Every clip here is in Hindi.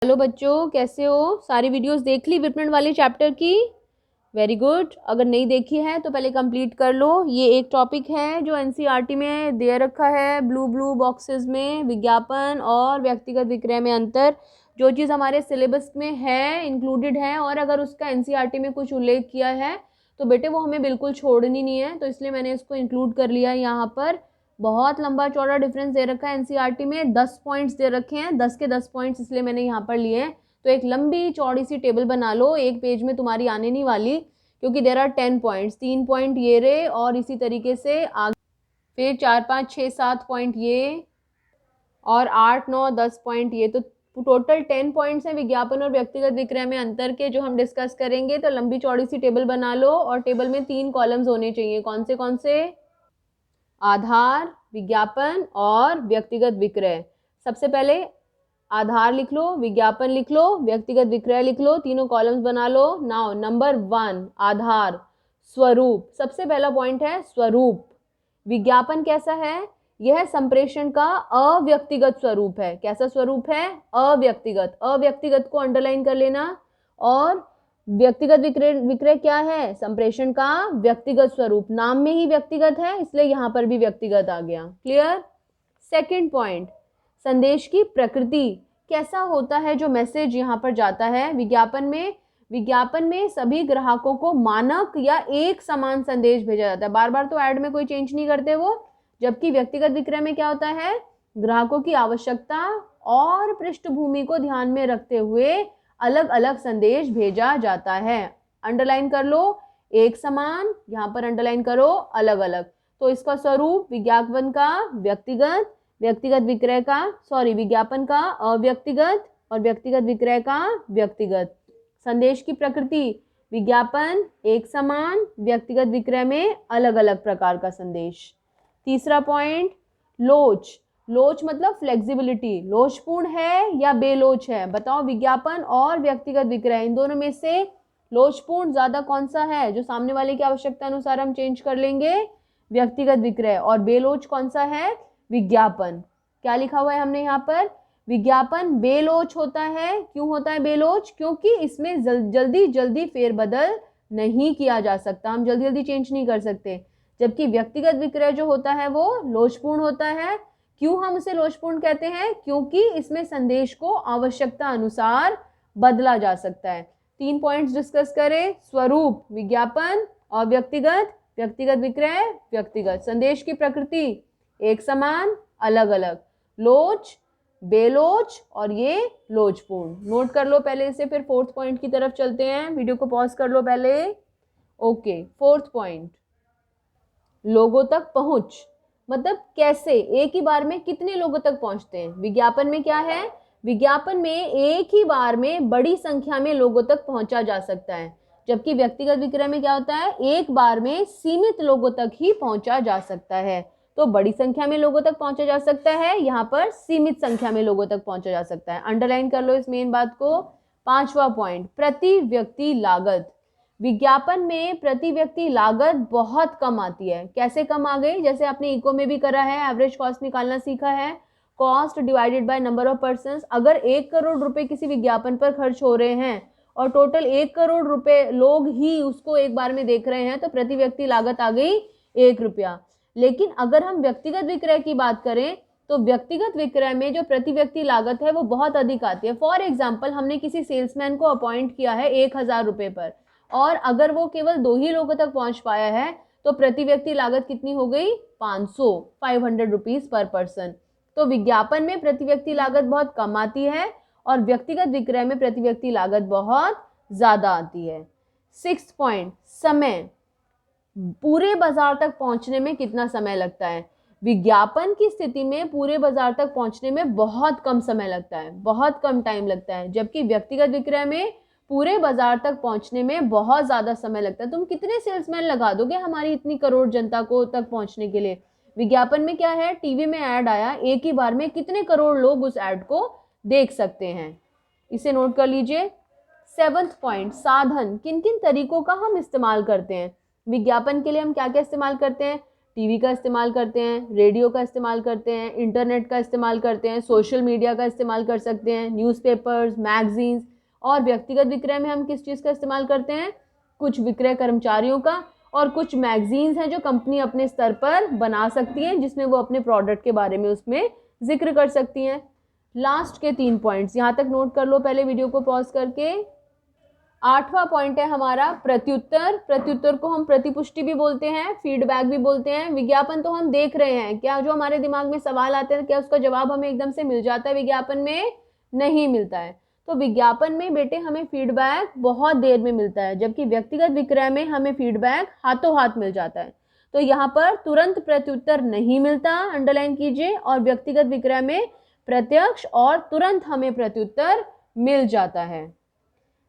हेलो बच्चों, कैसे हो? सारी वीडियोस देख ली विपणन वाले चैप्टर की? Very good. अगर नहीं देखी है तो पहले कंप्लीट कर लो। ये एक टॉपिक है जो एनसीईआरटी में दे रखा है ब्लू ब्लू बॉक्सेस में, विज्ञापन और व्यक्तिगत विक्रय में अंतर। जो चीज़ हमारे सिलेबस में है, इंक्लूडेड है, और अगर उसका एनसीईआरटी में कुछ उल्लेख किया है तो बेटे वो हमें बिल्कुल छोड़नी नहीं है, तो इसलिए मैंने इसको इंक्लूड कर लिया यहाँ पर। बहुत लंबा चौड़ा डिफरेंस दे रखा है एनसीईआरटी में, 10 पॉइंट्स दे रखे हैं, 10 के 10 पॉइंट्स इसलिए मैंने यहाँ पर लिए हैं। तो एक लंबी चौड़ी सी टेबल बना लो, एक पेज में तुम्हारी आने नहीं वाली, क्योंकि देर आर 10 पॉइंट्स, 3 पॉइंट ये रहे और इसी तरीके से आगे फिर 4 5 6 7 पॉइंट ये और 8 9 10 पॉइंट ये। तो टोटल 10 पॉइंट्स हैं विज्ञापन और व्यक्तिगत विक्रय में अंतर के, जो हम डिस्कस करेंगे। तो लंबी चौड़ी सी टेबल बना लो और टेबल में 3 कॉलम्स होने चाहिए। कौन से? आधार, विज्ञापन और व्यक्तिगत विक्रय। सबसे पहले आधार लिख लो, विज्ञापन लिख लो, व्यक्तिगत विक्रय लिख लो, तीनों कॉलम्स बना लो। नाउ नंबर 1, आधार। स्वरूप, सबसे पहला पॉइंट है स्वरूप। विज्ञापन कैसा है? यह संप्रेषण का अव्यक्तिगत स्वरूप है। कैसा स्वरूप है? अव्यक्तिगत। अव्यक्तिगत को अंडरलाइन कर लेना। और व्यक्तिगत विक्रय विक्रय क्या है? संप्रेषण का व्यक्तिगत स्वरूप। नाम में ही व्यक्तिगत है, इसलिए यहां पर भी व्यक्तिगत आ गया। क्लियर? सेकंड पॉइंट, संदेश की प्रकृति। कैसा होता है जो मैसेज यहाँ पर जाता है विज्ञापन में सभी ग्राहकों को मानक या एक समान संदेश भेजा जाता है। बार बार तो ऐड में कोई चेंज नहीं करते वो। जबकि व्यक्तिगत विक्रय में क्या होता है? ग्राहकों की आवश्यकता और पृष्ठभूमि को ध्यान में रखते हुए अलग अलग संदेश भेजा जाता है। अंडरलाइन कर लो, एक समान, यहाँ पर अंडरलाइन करो अलग अलग। तो इसका स्वरूप विज्ञापन का व्यक्तिगत, व्यक्तिगत विक्रय का विज्ञापन का अव्यक्तिगत और व्यक्तिगत विक्रय का व्यक्तिगत। संदेश की प्रकृति, विज्ञापन एक समान, व्यक्तिगत विक्रय में अलग अलग प्रकार का संदेश। तीसरा पॉइंट, लोच। लोच मतलब फ्लेक्सिबिलिटी। लोचपूर्ण है या बेलोच है? बताओ, विज्ञापन और व्यक्तिगत विक्रय, इन दोनों में से लोचपूर्ण ज्यादा कौन सा है? जो सामने वाले की आवश्यकता अनुसार हम चेंज कर लेंगे, व्यक्तिगत विक्रय। और बेलोच कौन सा है? विज्ञापन। क्या लिखा हुआ है हमने यहाँ पर? विज्ञापन बेलोच होता है। क्यों होता है बेलोच? क्योंकि इसमें जल्दी जल्दी फेरबदल नहीं किया जा सकता, हम जल्दी जल्दी चेंज नहीं कर सकते। जबकि व्यक्तिगत विक्रय जो होता है वो लोचपूर्ण होता है। क्यों हम उसे लोचपूर्ण कहते हैं? क्योंकि इसमें संदेश को आवश्यकता अनुसार बदला जा सकता है। 3 पॉइंट्स डिस्कस करें, स्वरूप विज्ञापन और व्यक्तिगत, व्यक्तिगत विक्रय व्यक्तिगत। संदेश की प्रकृति एक समान अलग अलग, लोच बेलोच और ये लोचपूर्ण। नोट कर लो पहले इसे, फिर 4th पॉइंट की तरफ चलते हैं। वीडियो को पॉज कर लो पहले। ओके, 4th पॉइंट, लोगों तक पहुंच। मतलब कैसे, एक ही बार में कितने लोगों तक पहुंचते हैं? विज्ञापन में क्या है? विज्ञापन में एक ही बार में बड़ी संख्या में लोगों तक पहुंचा जा सकता है। जबकि व्यक्तिगत विक्रय में क्या होता है? एक बार में सीमित लोगों तक ही पहुंचा जा सकता है। तो बड़ी संख्या में लोगों तक पहुंचा जा सकता है, यहाँ पर सीमित संख्या में लोगों तक पहुंचा जा सकता है। अंडरलाइन कर लो इस मेन बात को। 5वां पॉइंट, प्रति व्यक्ति लागत। विज्ञापन में प्रति व्यक्ति लागत बहुत कम आती है। कैसे कम आ गई? जैसे आपने इको में भी करा है, एवरेज कॉस्ट निकालना सीखा है, cost divided by number of persons. अगर 1 करोड़ रुपए किसी विज्ञापन पर खर्च हो रहे हैं और टोटल 1 करोड़ रुपए लोग ही उसको एक बार में देख रहे हैं, तो प्रति व्यक्ति लागत आ गई 1 रुपया। लेकिन अगर हम व्यक्तिगत विक्रय की बात करें तो व्यक्तिगत विक्रय में जो प्रति व्यक्ति लागत है वो बहुत अधिक आती है। फॉर एग्जाम्पल, हमने किसी सेल्समैन को अपॉइंट किया है 1000 रुपए पर, और अगर वो केवल 2 ही लोगों तक पहुंच पाया है तो प्रति व्यक्ति लागत कितनी हो गई? 500 रुपीज पर पर्सन। तो विज्ञापन में प्रति व्यक्ति लागत बहुत कम आती है और व्यक्तिगत विक्रय में प्रति व्यक्ति लागत बहुत ज्यादा आती है। 6th पॉइंट, समय। पूरे बाजार तक पहुंचने में कितना समय लगता है? विज्ञापन की स्थिति में पूरे बाजार तक पहुंचने में बहुत कम समय लगता है, बहुत कम टाइम लगता है। जबकि व्यक्तिगत विक्रय में पूरे बाजार तक पहुंचने में बहुत ज्यादा समय लगता है। तुम कितने सेल्समैन लगा दोगे हमारी इतनी करोड़ जनता को तक पहुंचने के लिए? विज्ञापन में क्या है? टीवी में ऐड आया, एक ही बार में कितने करोड़ लोग उस ऐड को देख सकते हैं। इसे नोट कर लीजिए। 7th पॉइंट, साधन। किन किन तरीकों का हम इस्तेमाल करते हैं? विज्ञापन के लिए हम क्या क्या इस्तेमाल करते हैं? टीवी का इस्तेमाल करते हैं, रेडियो का इस्तेमाल करते हैं, इंटरनेट का इस्तेमाल करते हैं, सोशल मीडिया का इस्तेमाल कर सकते हैं, न्यूज़पेपर्स, मैगजीन्स। और व्यक्तिगत विक्रय में हम किस चीज़ का इस्तेमाल करते हैं? कुछ विक्रय कर्मचारियों का, और कुछ मैगजीन्स हैं जो कंपनी अपने स्तर पर बना सकती है, जिसमें वो अपने प्रोडक्ट के बारे में उसमें जिक्र कर सकती हैं। लास्ट के 3 पॉइंट्स यहाँ तक नोट कर लो पहले वीडियो को पॉज करके। 8वां पॉइंट है हमारा प्रत्युत्तर। प्रत्युत्तर को हम प्रतिपुष्टि भी बोलते हैं, फीडबैक भी बोलते हैं। विज्ञापन तो हम देख रहे हैं, क्या जो हमारे दिमाग में सवाल आते हैं क्या उसका जवाब हमें एकदम से मिल जाता है? विज्ञापन में नहीं मिलता है। तो विज्ञापन में बेटे हमें फीडबैक बहुत देर में मिलता है, जबकि व्यक्तिगत विक्रय में हमें फीडबैक हाथों हाथ मिल जाता है। तो यहाँ पर तुरंत प्रत्युत्तर नहीं मिलता, अंडरलाइन कीजिए, और व्यक्तिगत विक्रय में प्रत्यक्ष और तुरंत हमें प्रत्युत्तर मिल जाता है।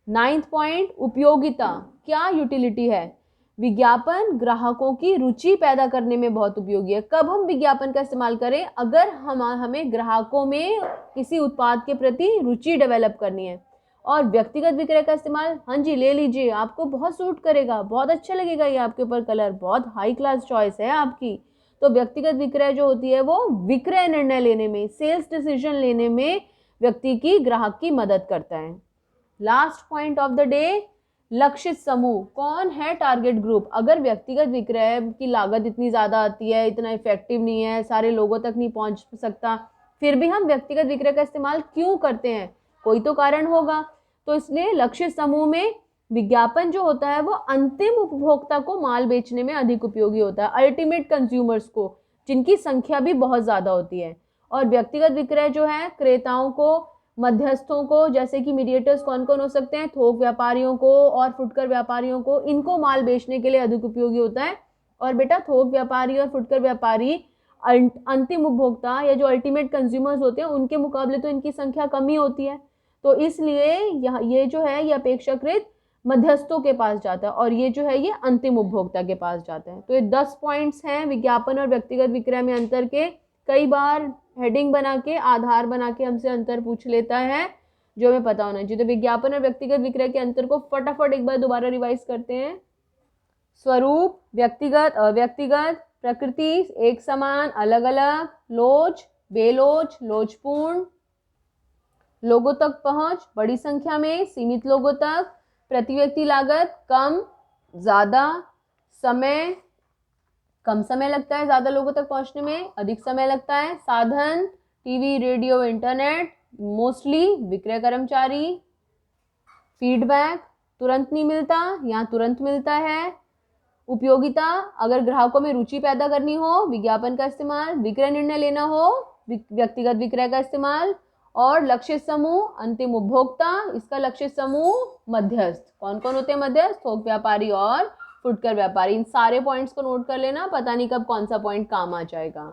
9th पॉइंट, उपयोगिता। क्या यूटिलिटी है? विज्ञापन ग्राहकों की रुचि पैदा करने में बहुत उपयोगी है। कब हम विज्ञापन का इस्तेमाल करें? अगर हमें ग्राहकों में किसी उत्पाद के प्रति रुचि डेवलप करनी है। और व्यक्तिगत विक्रय का इस्तेमाल, हाँ जी ले लीजिए, आपको बहुत सूट करेगा, बहुत अच्छा लगेगा, ये आपके ऊपर कलर, बहुत हाई क्लास चॉइस है आपकी। तो व्यक्तिगत विक्रय जो होती है वो विक्रय निर्णय लेने में, सेल्स डिसीजन लेने में व्यक्ति की, ग्राहक की मदद करता है। Last point of the day, लक्षित समूह। कौन है टारगेट ग्रुप? अगर व्यक्तिगत विक्रय की लागत इतनी ज़्यादा आती है, इतना इफेक्टिव नहीं है, सारे लोगों तक नहीं पहुंच सकता, फिर भी हम व्यक्तिगत विक्रय का इस्तेमाल क्यों करते हैं? कोई तो कारण होगा। तो इसलिए लक्षित समूह में विज्ञापन जो होता है वो अंतिम उपभोक्ता को माल बेचने में अधिक उपयोगी होता है, अल्टीमेट कंज्यूमर्स को, जिनकी संख्या भी बहुत ज़्यादा होती है। और व्यक्तिगत विक्रय जो है क्रेताओं को, मध्यस्थों को, जैसे कि मीडिएटर्स कौन कौन हो सकते हैं? थोक व्यापारियों को और फुटकर व्यापारियों को, इनको माल बेचने के लिए अधिक उपयोगी होता है। और बेटा थोक व्यापारी और फुटकर व्यापारी अंतिम उपभोक्ता या जो अल्टीमेट कंज्यूमर्स होते हैं उनके मुकाबले तो इनकी संख्या कम ही होती है। तो इसलिए ये जो है ये अपेक्षाकृत मध्यस्थों के पास जाता है, और ये जो है ये अंतिम उपभोक्ता के पास जाता है। तो ये 10 पॉइंट्स हैं विज्ञापन और व्यक्तिगत विक्रय में अंतर के। कई बार हेडिंग बना के, आधार बना के हमसे अंतर पूछ लेता है, जो हमें पता होना चाहिए। तो विज्ञापन और व्यक्तिगत विक्रय के अंतर को फटाफट एक बार दोबारा रिवाइज करते हैं। स्वरूप, व्यक्तिगत, अव्यक्तिगत, प्रकृति, एक समान, अलग अलग, लोच, बेलोच, लोचपूर्ण, लोगों तक पहुंच, बड़ी संख्या में, सीमित लोगों तक, प्रति व्यक्ति लागत, कम, ज़्यादा, समय, कम समय लगता है ज़्यादा लोगों तक पहुंचने में, अधिक समय लगता है, साधन, टीवी, रेडियो, इंटरनेट, मोस्टली विक्रय कर्मचारी, फीडबैक, तुरंत नहीं मिलता, यहाँ तुरंत मिलता है, उपयोगिता, अगर ग्राहकों में रुचि पैदा करनी हो विज्ञापन का इस्तेमाल, विक्रय निर्णय लेना हो व्यक्तिगत विक्रय का इस्तेमाल, और लक्षित समूह अंतिम उपभोक्ता, इसका लक्षित समूह मध्यस्थ। कौन कौन होते हैं मध्यस्थ? थोक व्यापारी और फुटकर व्यापारी। इन सारे पॉइंट्स को नोट कर लेना, पता नहीं कब कौन सा पॉइंट काम आ जाएगा।